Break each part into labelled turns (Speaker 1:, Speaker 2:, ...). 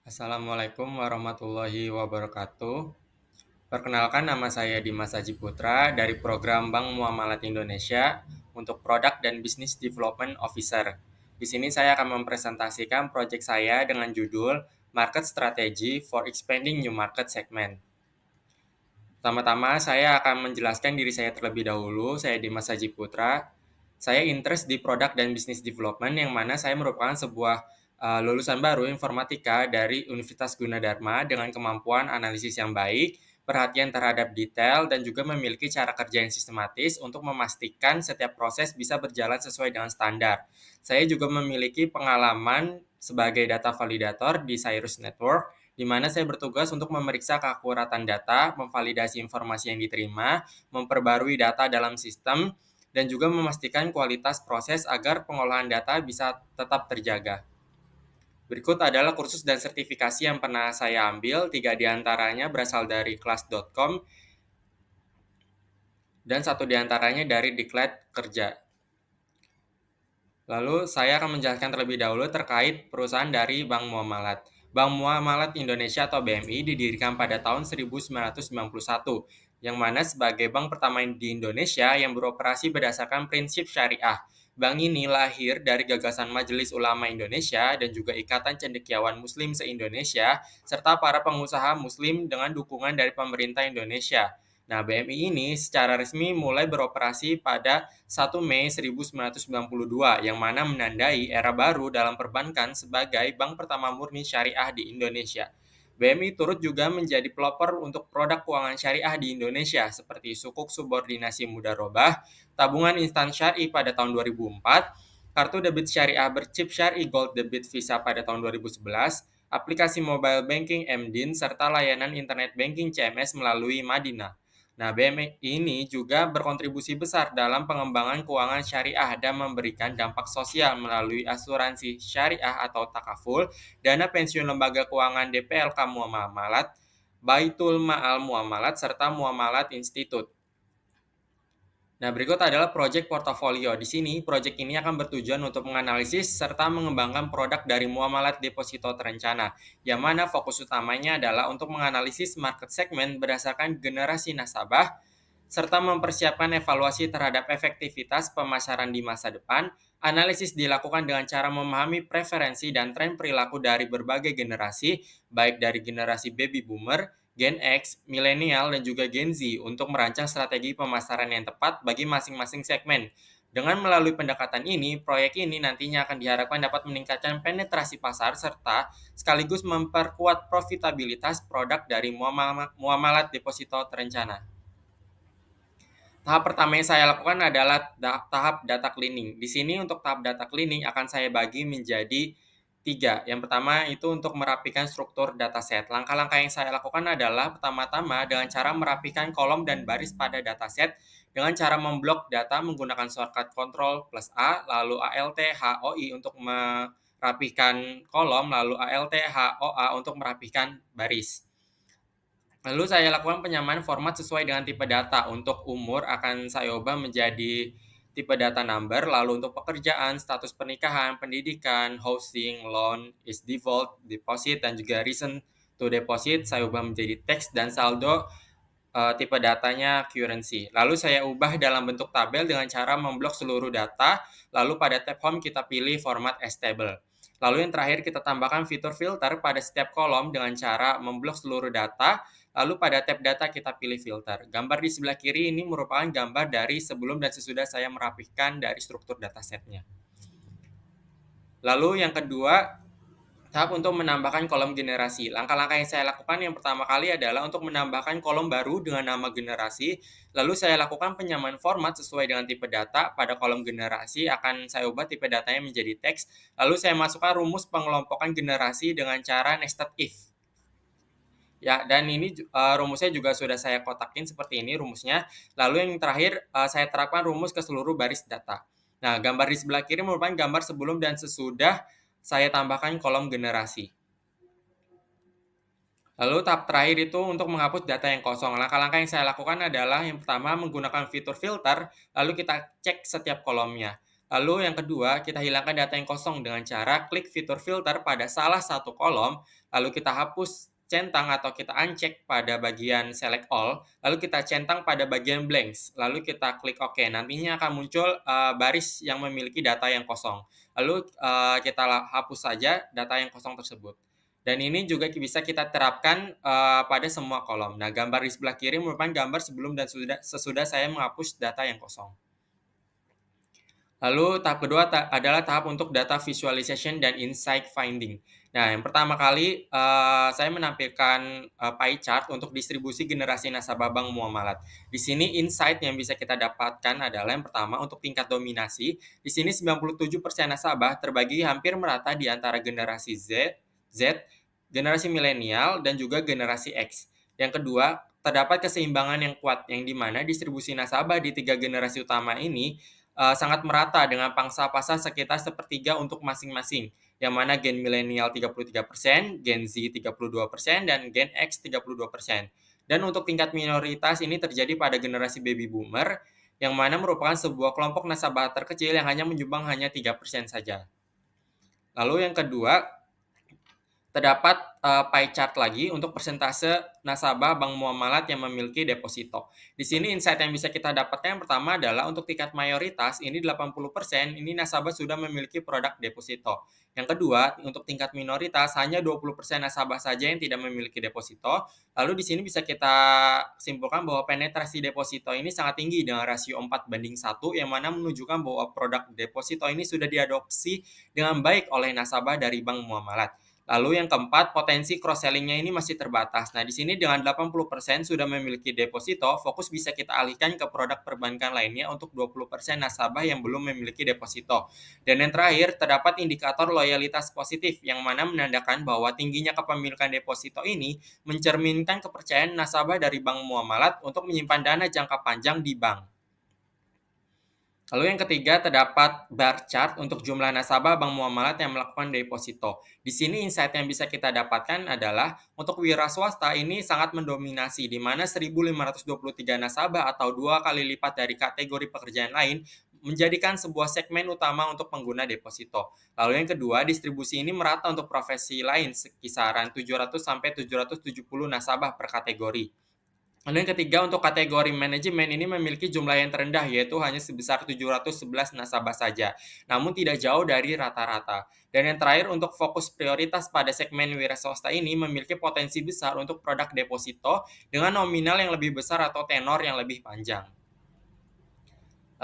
Speaker 1: Assalamualaikum warahmatullahi wabarakatuh. Perkenalkan, nama saya Dimas Aji Putra dari program Bank Muamalat Indonesia untuk Product dan Business Development Officer. Di sini saya akan mempresentasikan proyek saya dengan judul Market Strategy for Expanding New Market Segment. Pertama-tama saya akan menjelaskan diri saya terlebih dahulu. Saya Dimas Aji Putra. Saya interest di Product dan Business Development, yang mana saya merupakan sebuah lulusan baru informatika dari Universitas Gunadarma dengan kemampuan analisis yang baik, perhatian terhadap detail, dan juga memiliki cara kerja yang sistematis untuk memastikan setiap proses bisa berjalan sesuai dengan standar. Saya juga memiliki pengalaman sebagai data validator di Cyrus Network, di mana saya bertugas untuk memeriksa keakuratan data, memvalidasi informasi yang diterima, memperbarui data dalam sistem, dan juga memastikan kualitas proses agar pengolahan data bisa tetap terjaga. Berikut adalah kursus dan sertifikasi yang pernah saya ambil, 3 diantaranya berasal dari kelas.com, dan 1 diantaranya dari Diklat Kerja. Lalu saya akan menjelaskan terlebih dahulu terkait perusahaan dari Bank Muamalat. Bank Muamalat Indonesia atau BMI didirikan pada tahun 1991, yang mana sebagai bank pertama di Indonesia yang beroperasi berdasarkan prinsip syariah. Bank ini lahir dari gagasan Majelis Ulama Indonesia dan juga Ikatan Cendekiawan Muslim se-Indonesia, serta para pengusaha Muslim dengan dukungan dari pemerintah Indonesia. Nah, BMI ini secara resmi mulai beroperasi pada 1 Mei 1992, yang mana menandai era baru dalam perbankan sebagai bank pertama murni syariah di Indonesia. BMI turut juga menjadi pelopor untuk produk keuangan syariah di Indonesia seperti sukuk subordinasi mudharabah, tabungan instan syar'i pada tahun 2004, kartu debit syariah berchip syar'i Gold Debit Visa pada tahun 2011, aplikasi mobile banking MDIN, serta layanan internet banking CMS melalui Madinah. Nah, BMI ini juga berkontribusi besar dalam pengembangan keuangan syariah dan memberikan dampak sosial melalui asuransi syariah atau takaful, dana pensiun lembaga keuangan DPLK Muamalat, Baitul Ma'al Muamalat, serta Muamalat Institute. Nah, berikut adalah proyek portofolio. Di sini, proyek ini akan bertujuan untuk menganalisis serta mengembangkan produk dari muamalat deposito terencana, yang mana fokus utamanya adalah untuk menganalisis market segment berdasarkan generasi nasabah, serta mempersiapkan evaluasi terhadap efektivitas pemasaran di masa depan. Analisis dilakukan dengan cara memahami preferensi dan tren perilaku dari berbagai generasi, baik dari generasi baby boomer, Gen X, milenial, dan juga Gen Z untuk merancang strategi pemasaran yang tepat bagi masing-masing segmen. Dengan melalui pendekatan ini, proyek ini nantinya akan diharapkan dapat meningkatkan penetrasi pasar serta sekaligus memperkuat profitabilitas produk dari muamalat deposito terencana. Tahap pertama yang saya lakukan adalah tahap data cleaning. Di sini untuk tahap data cleaning akan saya bagi menjadi 3. Yang pertama itu untuk merapikan struktur dataset. Langkah-langkah yang saya lakukan adalah pertama-tama dengan cara merapikan kolom dan baris pada dataset dengan cara memblok data menggunakan shortcut Ctrl plus A, lalu Alt HOI untuk merapikan kolom, lalu Alt HOA untuk merapikan baris. Lalu saya lakukan penyamaan format sesuai dengan tipe data. Untuk umur akan saya ubah menjadi tipe data number, lalu untuk pekerjaan, status pernikahan, pendidikan, housing, loan, is default, deposit, dan juga reason to deposit saya ubah menjadi teks, dan saldo tipe datanya currency. Lalu saya ubah dalam bentuk tabel dengan cara memblok seluruh data, lalu pada tab home kita pilih format as table. Lalu yang terakhir kita tambahkan fitur filter pada setiap kolom dengan cara memblok seluruh data, lalu pada tab data kita pilih filter. Gambar di sebelah kiri ini merupakan gambar dari sebelum dan sesudah saya merapihkan dari struktur datasetnya. Lalu yang kedua, tahap untuk menambahkan kolom generasi. Langkah-langkah yang saya lakukan yang pertama kali adalah untuk menambahkan kolom baru dengan nama generasi. Lalu saya lakukan penyamaan format sesuai dengan tipe data. Pada kolom generasi akan saya ubah tipe datanya menjadi teks. Lalu saya masukkan rumus pengelompokan generasi dengan cara nested if. Ya, dan ini rumusnya juga sudah saya kotakin seperti ini rumusnya. Lalu yang terakhir saya terapkan rumus ke seluruh baris data. Nah, gambar di sebelah kiri merupakan gambar sebelum dan sesudah saya tambahkan kolom generasi. Lalu tahap terakhir itu untuk menghapus data yang kosong. Langkah-langkah yang saya lakukan adalah yang pertama menggunakan fitur filter, lalu kita cek setiap kolomnya. Lalu yang kedua, kita hilangkan data yang kosong dengan cara klik fitur filter pada salah satu kolom, lalu kita hapus centang atau kita uncheck pada bagian select all, lalu kita centang pada bagian blanks, lalu kita klik OK. Nantinya akan muncul baris yang memiliki data yang kosong. Lalu kita hapus saja data yang kosong tersebut. Dan ini juga bisa kita terapkan pada semua kolom. Nah, gambar di sebelah kiri merupakan gambar sebelum dan sesudah saya menghapus data yang kosong. Lalu tahap kedua adalah tahap untuk data visualization dan insight finding. Nah, yang pertama kali saya menampilkan pie chart untuk distribusi generasi nasabah bank muamalat. Di sini insight yang bisa kita dapatkan adalah yang pertama untuk tingkat dominasi. Di sini 97% nasabah terbagi hampir merata di antara generasi Z, generasi milenial, dan juga generasi X. Yang kedua, terdapat keseimbangan yang kuat, yang dimana distribusi nasabah di tiga generasi utama ini sangat merata dengan pangsa pasar sekitar sepertiga untuk masing-masing, yang mana Gen milenial 33%, Gen Z 32%, dan Gen X 32%. Dan untuk tingkat minoritas ini terjadi pada generasi baby boomer, yang mana merupakan sebuah kelompok nasabah terkecil yang hanya menyumbang hanya 3% saja. Lalu yang kedua, terdapat pie chart lagi untuk persentase nasabah bank muamalat yang memiliki deposito. Di sini insight yang bisa kita dapatkan yang pertama adalah untuk tingkat mayoritas ini 80% ini nasabah sudah memiliki produk deposito. Yang kedua, untuk tingkat minoritas hanya 20% nasabah saja yang tidak memiliki deposito. Lalu di sini bisa kita simpulkan bahwa penetrasi deposito ini sangat tinggi dengan rasio 4:1 yang mana menunjukkan bahwa produk deposito ini sudah diadopsi dengan baik oleh nasabah dari bank muamalat. Lalu yang keempat, potensi cross-selling-nya ini masih terbatas. Nah, di sini dengan 80% sudah memiliki deposito, fokus bisa kita alihkan ke produk perbankan lainnya untuk 20% nasabah yang belum memiliki deposito. Dan yang terakhir, terdapat indikator loyalitas positif yang mana menandakan bahwa tingginya kepemilikan deposito ini mencerminkan kepercayaan nasabah dari bank muamalat untuk menyimpan dana jangka panjang di bank. Lalu yang ketiga, terdapat bar chart untuk jumlah nasabah bank muamalat yang melakukan deposito. Di sini insight yang bisa kita dapatkan adalah untuk wira swasta ini sangat mendominasi, di mana 1.523 nasabah atau 2 kali lipat dari kategori pekerjaan lain menjadikan sebuah segmen utama untuk pengguna deposito. Lalu yang kedua, distribusi ini merata untuk profesi lain, kisaran 700 sampai 770 nasabah per kategori. Lalu yang ketiga, untuk kategori manajemen ini memiliki jumlah yang terendah, yaitu hanya sebesar 711 nasabah saja, namun tidak jauh dari rata-rata. Dan yang terakhir, untuk fokus prioritas pada segmen wira swasta ini memiliki potensi besar untuk produk deposito dengan nominal yang lebih besar atau tenor yang lebih panjang.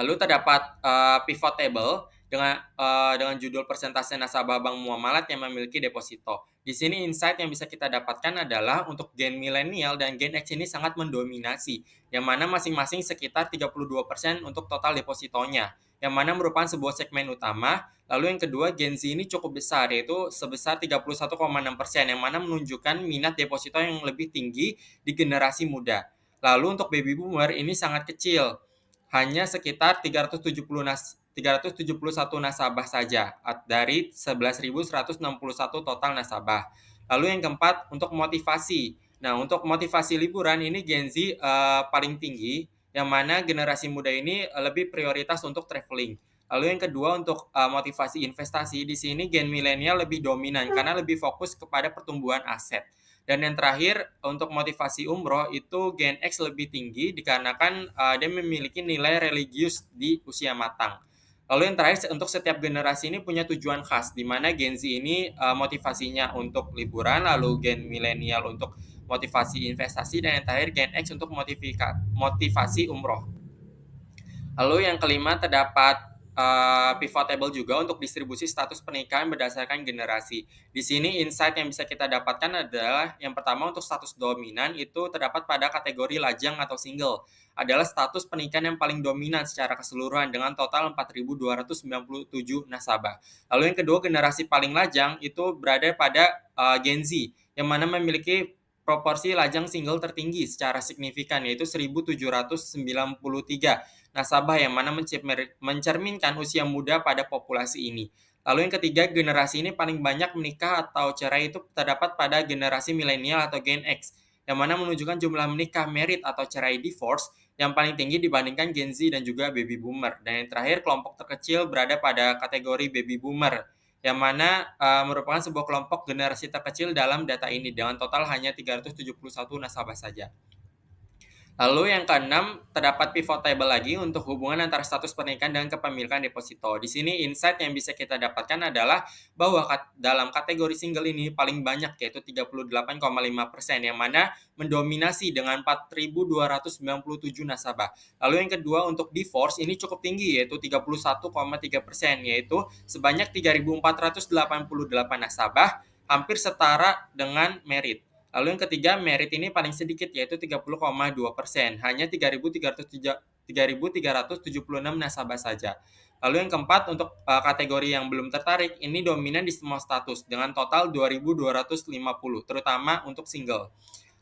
Speaker 1: Lalu terdapat pivot table dengan judul persentase nasabah bank muamalat yang memiliki deposito. Di sini insight yang bisa kita dapatkan adalah untuk Gen milenial dan Gen X ini sangat mendominasi, yang mana masing-masing sekitar 32% untuk total depositonya, yang mana merupakan sebuah segmen utama. Lalu yang kedua, Gen Z ini cukup besar, yaitu sebesar 31,6%, yang mana menunjukkan minat deposito yang lebih tinggi di generasi muda. Lalu untuk baby boomer ini sangat kecil, hanya sekitar 371 nasabah saja dari 11.161 total nasabah. Lalu yang keempat, untuk motivasi. Nah, untuk motivasi liburan ini Gen Z paling tinggi, yang mana generasi muda ini lebih prioritas untuk traveling. Lalu yang kedua, untuk motivasi investasi, di sini Gen milenial lebih dominan karena lebih fokus kepada pertumbuhan aset. Dan yang terakhir, untuk motivasi umroh itu Gen X lebih tinggi dikarenakan dia memiliki nilai religius di usia matang. Lalu yang terakhir, untuk setiap generasi ini punya tujuan khas, di mana Gen Z ini motivasinya untuk liburan, lalu Gen milenial untuk motivasi investasi, dan yang terakhir Gen X untuk motivasi umroh. Lalu yang kelima, terdapat pivot table juga untuk distribusi status pernikahan berdasarkan generasi. Di sini insight yang bisa kita dapatkan adalah yang pertama, untuk status dominan itu terdapat pada kategori lajang atau single. Adalah status pernikahan yang paling dominan secara keseluruhan dengan total 4.297 nasabah. Lalu yang kedua, generasi paling lajang itu berada pada Gen Z, yang mana memiliki proporsi lajang single tertinggi secara signifikan, yaitu 1.793 nasabah, yang mana mencerminkan usia muda pada populasi ini. Lalu yang ketiga, generasi ini paling banyak menikah atau cerai itu terdapat pada generasi milenial atau Gen X, yang mana menunjukkan jumlah menikah, merit, atau cerai divorce yang paling tinggi dibandingkan Gen Z dan juga Baby Boomer. Dan yang terakhir, kelompok terkecil berada pada kategori Baby Boomer, yang mana merupakan sebuah kelompok generasi terkecil dalam data ini dengan total hanya 371 nasabah saja. Lalu yang keenam, terdapat pivot table lagi untuk hubungan antara status pernikahan dan kepemilikan deposito. Di sini insight yang bisa kita dapatkan adalah bahwa dalam kategori single ini paling banyak, yaitu 38,5%, yang mana mendominasi dengan 4.297 nasabah. Lalu yang kedua, untuk divorce ini cukup tinggi, yaitu 31,3%, yaitu sebanyak 3.488 nasabah, hampir setara dengan merit. Lalu yang ketiga, merit ini paling sedikit, yaitu 30,2%, hanya 3.376 nasabah saja. Lalu yang keempat, untuk kategori yang belum tertarik, ini dominan di semua status dengan total 2.250, terutama untuk single.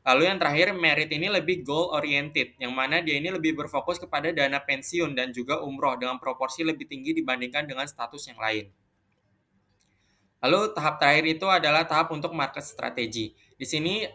Speaker 1: Lalu yang terakhir, merit ini lebih goal oriented, yang mana dia ini lebih berfokus kepada dana pensiun dan juga umroh dengan proporsi lebih tinggi dibandingkan dengan status yang lain. Lalu tahap terakhir itu adalah tahap untuk market strategi. Di sini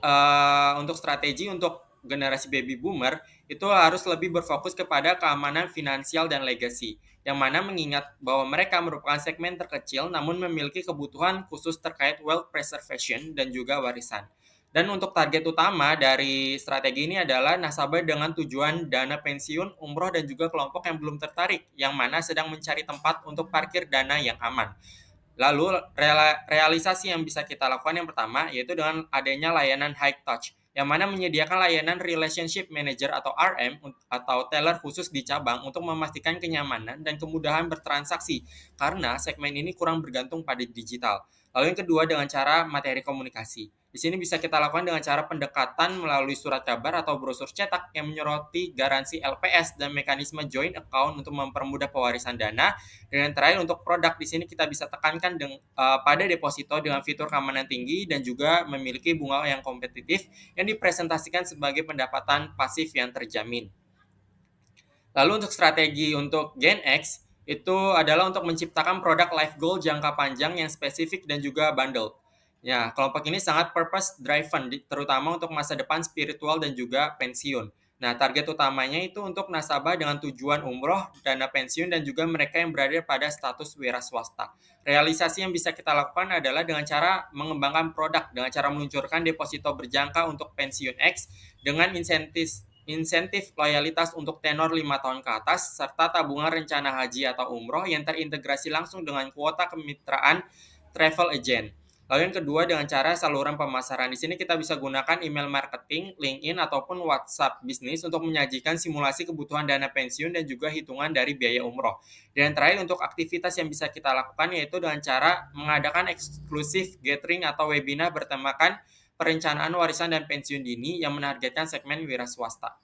Speaker 1: untuk strategi untuk generasi baby boomer itu harus lebih berfokus kepada keamanan finansial dan legacy, yang mana mengingat bahwa mereka merupakan segmen terkecil namun memiliki kebutuhan khusus terkait wealth preservation dan juga warisan. Dan untuk target utama dari strategi ini adalah nasabah dengan tujuan dana pensiun, umroh, dan juga kelompok yang belum tertarik, yang mana sedang mencari tempat untuk parkir dana yang aman. Lalu realisasi yang bisa kita lakukan yang pertama yaitu dengan adanya layanan high touch, yang mana menyediakan layanan relationship manager atau RM atau teller khusus di cabang untuk memastikan kenyamanan dan kemudahan bertransaksi karena segmen ini kurang bergantung pada digital. Lalu yang kedua, dengan cara materi komunikasi. Di sini bisa kita lakukan dengan cara pendekatan melalui surat kabar atau brosur cetak yang menyoroti garansi LPS dan mekanisme joint account untuk mempermudah pewarisan dana. Dan yang terakhir, untuk produk, di sini kita bisa tekankan pada deposito dengan fitur keamanan tinggi dan juga memiliki bunga yang kompetitif yang dipresentasikan sebagai pendapatan pasif yang terjamin. Lalu untuk strategi untuk Gen X itu adalah untuk menciptakan produk life goal jangka panjang yang spesifik dan juga bundle. Ya, kelompok ini sangat purpose driven, terutama untuk masa depan spiritual dan juga pensiun. Nah, target utamanya itu untuk nasabah dengan tujuan umroh, dana pensiun, dan juga mereka yang berada pada status wira swasta. Realisasi yang bisa kita lakukan adalah dengan cara mengembangkan produk, dengan cara meluncurkan deposito berjangka untuk pensiun X, dengan insentif loyalitas untuk tenor 5 tahun ke atas, serta tabungan rencana haji atau umroh yang terintegrasi langsung dengan kuota kemitraan travel agent. Lalu yang kedua, dengan cara saluran pemasaran. Di sini kita bisa gunakan email marketing, LinkedIn, ataupun WhatsApp bisnis untuk menyajikan simulasi kebutuhan dana pensiun dan juga hitungan dari biaya umroh. Dan yang terakhir, untuk aktivitas yang bisa kita lakukan yaitu dengan cara mengadakan eksklusif gathering atau webinar bertemakan perencanaan warisan dan pensiun dini yang menargetkan segmen wira swasta.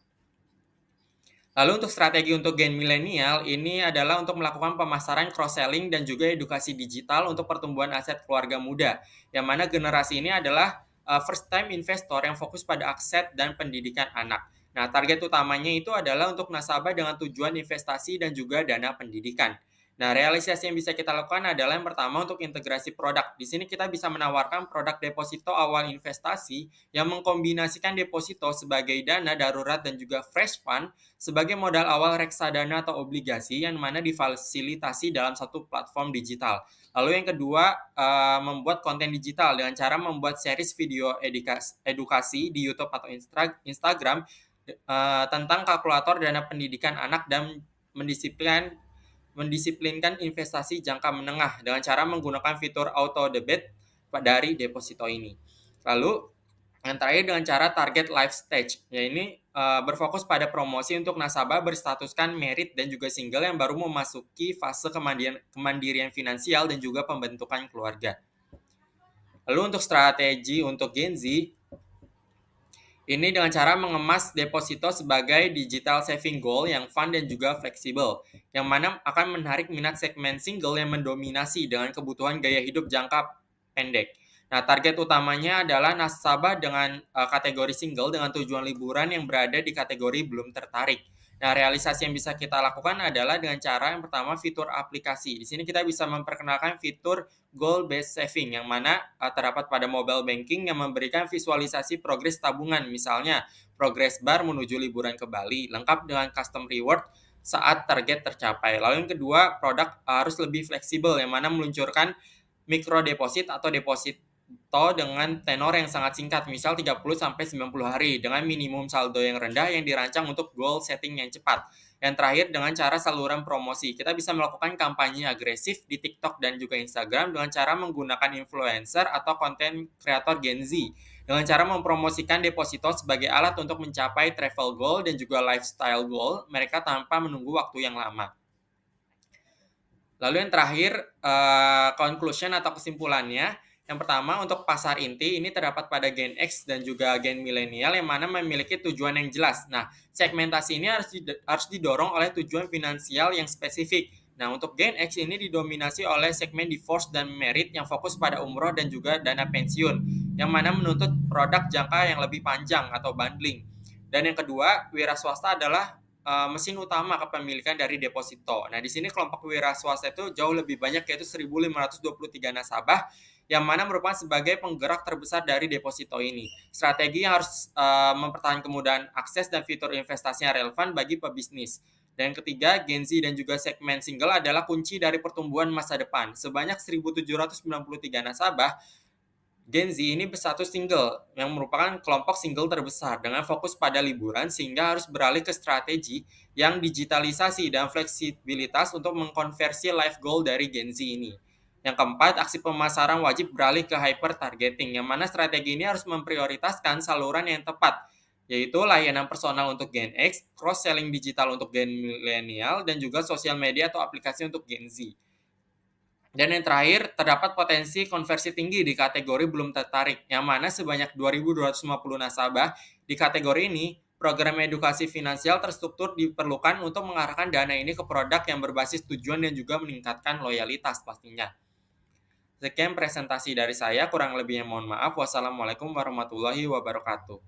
Speaker 1: Lalu untuk strategi untuk gen milenial ini adalah untuk melakukan pemasaran cross-selling dan juga edukasi digital untuk pertumbuhan aset keluarga muda, yang mana generasi ini adalah first time investor yang fokus pada aset dan pendidikan anak. Nah, target utamanya itu adalah untuk nasabah dengan tujuan investasi dan juga dana pendidikan. Nah, realisasi yang bisa kita lakukan adalah yang pertama untuk integrasi produk. Di sini kita bisa menawarkan produk deposito awal investasi yang mengkombinasikan deposito sebagai dana darurat dan juga fresh fund sebagai modal awal reksadana atau obligasi yang mana difasilitasi dalam satu platform digital. Lalu yang kedua, membuat konten digital dengan cara membuat series video edukasi di YouTube atau Instagram tentang kalkulator dana pendidikan anak dan mendisiplinkan investasi jangka menengah dengan cara menggunakan fitur auto debit dari deposito ini. Lalu yang terakhir, dengan cara target life stage, ya ini berfokus pada promosi untuk nasabah berstatuskan merit dan juga single yang baru memasuki fase kemandirian finansial dan juga pembentukan keluarga. Lalu untuk strategi untuk Gen Z, ini dengan cara mengemas deposito sebagai digital saving goal yang fun dan juga fleksibel, yang mana akan menarik minat segmen single yang mendominasi dengan kebutuhan gaya hidup jangka pendek. Nah, target utamanya adalah nasabah dengan kategori single dengan tujuan liburan yang berada di kategori belum tertarik. Nah, realisasi yang bisa kita lakukan adalah dengan cara yang pertama fitur aplikasi. Di sini kita bisa memperkenalkan fitur goal based saving yang mana terdapat pada mobile banking yang memberikan visualisasi progres tabungan. Misalnya, progres bar menuju liburan ke Bali lengkap dengan custom reward saat target tercapai. Lalu yang kedua, produk harus lebih fleksibel yang mana meluncurkan mikro deposit atau deposito dengan tenor yang sangat singkat, misal 30 sampai 90 hari dengan minimum saldo yang rendah yang dirancang untuk goal setting yang cepat. Yang terakhir dengan cara saluran promosi. Kita bisa melakukan kampanye agresif di TikTok dan juga Instagram dengan cara menggunakan influencer atau konten kreator Gen Z dengan cara mempromosikan deposito sebagai alat untuk mencapai travel goal dan juga lifestyle goal mereka tanpa menunggu waktu yang lama. Lalu yang terakhir, conclusion atau kesimpulannya, yang pertama untuk pasar inti ini terdapat pada Gen X dan juga Gen milenial yang mana memiliki tujuan yang jelas. Nah, segmentasi ini harus didorong oleh tujuan finansial yang spesifik. Nah, untuk Gen X ini didominasi oleh segmen divorce dan merit yang fokus pada umroh dan juga dana pensiun, yang mana menuntut produk jangka yang lebih panjang atau bundling. Dan yang kedua, wira swasta adalah mesin utama kepemilikan dari deposito. Nah, di sini kelompok wira swasta itu jauh lebih banyak, yaitu 1.523 nasabah yang mana merupakan sebagai penggerak terbesar dari deposito ini. Strategi yang harus mempertahankan kemudahan akses dan fitur investasi yang relevan bagi pebisnis. Dan yang ketiga, Gen Z dan juga segmen single adalah kunci dari pertumbuhan masa depan. Sebanyak 1.793 nasabah, Gen Z ini berstatus single, yang merupakan kelompok single terbesar dengan fokus pada liburan sehingga harus beralih ke strategi yang digitalisasi dan fleksibilitas untuk mengkonversi life goal dari Gen Z ini. Yang keempat, aksi pemasaran wajib beralih ke hyper targeting, yang mana strategi ini harus memprioritaskan saluran yang tepat, yaitu layanan personal untuk Gen X, cross-selling digital untuk Gen milenial, dan juga sosial media atau aplikasi untuk Gen Z. Dan yang terakhir, terdapat potensi konversi tinggi di kategori belum tertarik, yang mana sebanyak 2.250 nasabah di kategori ini, program edukasi finansial terstruktur diperlukan untuk mengarahkan dana ini ke produk yang berbasis tujuan dan juga meningkatkan loyalitas pastinya. Sekian presentasi dari saya, kurang lebihnya mohon maaf. Wassalamualaikum warahmatullahi wabarakatuh.